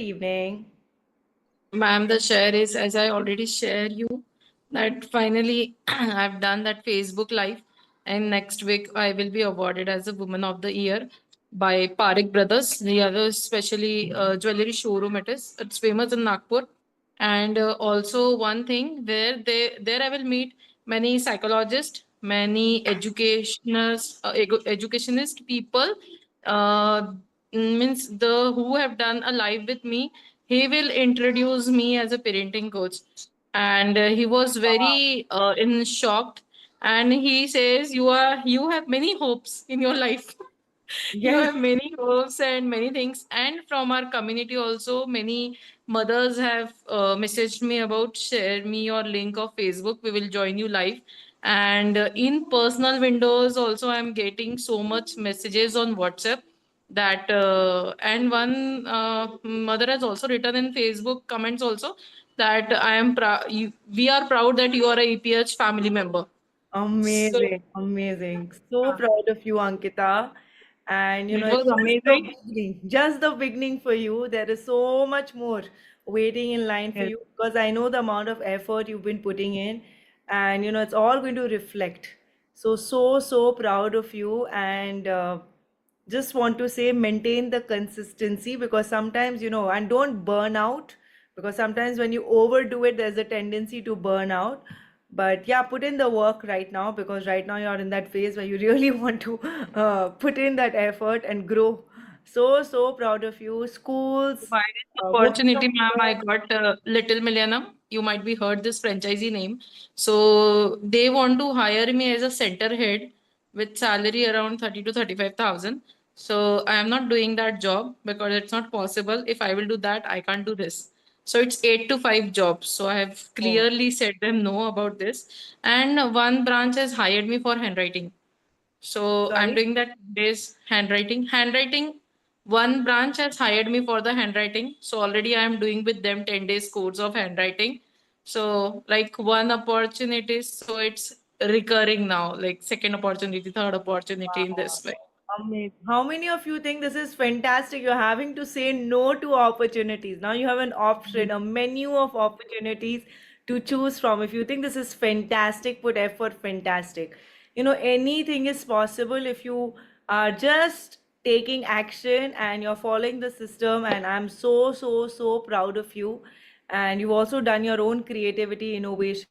evening. Ma'am, the share is as I already share you that finally I've done that Facebook Live, and next week I will be awarded as a Woman of the Year by Parik Brothers. The other especially jewelry showroom it is. It's famous in Nagpur. And also one thing there I will meet many psychologists, many educationist people, uh, means the who have done a live with me. He will introduce me as a parenting coach, and he was very in shocked, and he says you have many hopes in your life. You Yes. have many hopes and many things, and from our community also many mothers have messaged me about share me your link of Facebook, we will join you live. And in personal windows also I'm getting so much messages on WhatsApp that and one mother has also written in Facebook comments also that I am proud, we are proud that you are a EPH family member. So Amazing, amazing. So proud of you, Ankita. And it it's was just the amazing. beginning, just the beginning for you. There is so much more waiting in line for Yes. you because I know the amount of effort you've been putting in, and it's all going to reflect. So, so, so proud of you. And just want to say maintain the consistency because sometimes, and don't burn out because sometimes when you overdo it, there's a tendency to burn out. But yeah, put in the work right now because right now you're in that phase where you really want to put in that effort and grow. So, so proud of you. Schools, By this workshop. opportunity, ma'am, I got Little Millennium. You might be heard this franchisee name. So they want to hire me as a center head with salary around 30 to 35,000. So I am not doing that job because it's not possible. If I will do that, I can't do this. So it's 8 to 5 jobs. So I have Oh, clearly said them no about this. And one branch has hired me for handwriting. So I'm sorry. doing that days handwriting. Handwriting, one branch has hired me for the handwriting. So already I am doing with them 10 days course of handwriting. So like one opportunity, so it's recurring now, like second opportunity, third opportunity in Wow. this way. Amazing. How many of you think this is fantastic? You're having to say no to opportunities. Now you have an option, a menu of opportunities to choose from. If you think this is fantastic, put effort, fantastic. Anything is possible if you are just taking action and you're following the system. And I'm so, so, so proud of you. And you've also done your own creativity, innovation.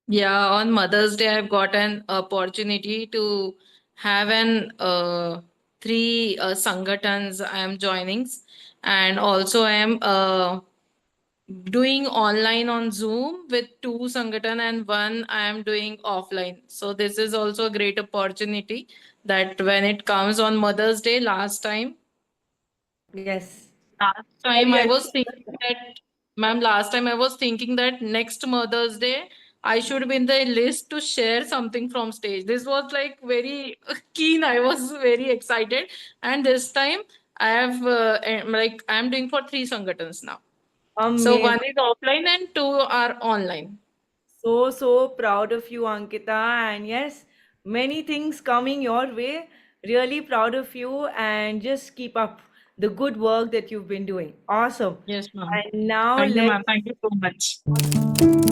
Yeah, on Mother's Day, I've got an opportunity to have an three sangatans I am joining, and also I am doing online on Zoom with two Sangatan and one I am doing offline. So this is also a great opportunity that when it comes on Mother's Day Yes. last Sorry, time I was thinking that, ma'am, last time I was thinking that next Mother's Day I should be in the list to share something from stage. This was like very keen. I was very excited, and this time I have like I am doing for three Sangatans now. So Amazing. one is offline and two are online. So, so proud of you, Ankita. And yes, many things coming your way. Really proud of you. And just keep up the good work that you've been doing. Awesome. Yes, ma'am. And now Thank you, let's ma'am. Thank you so much.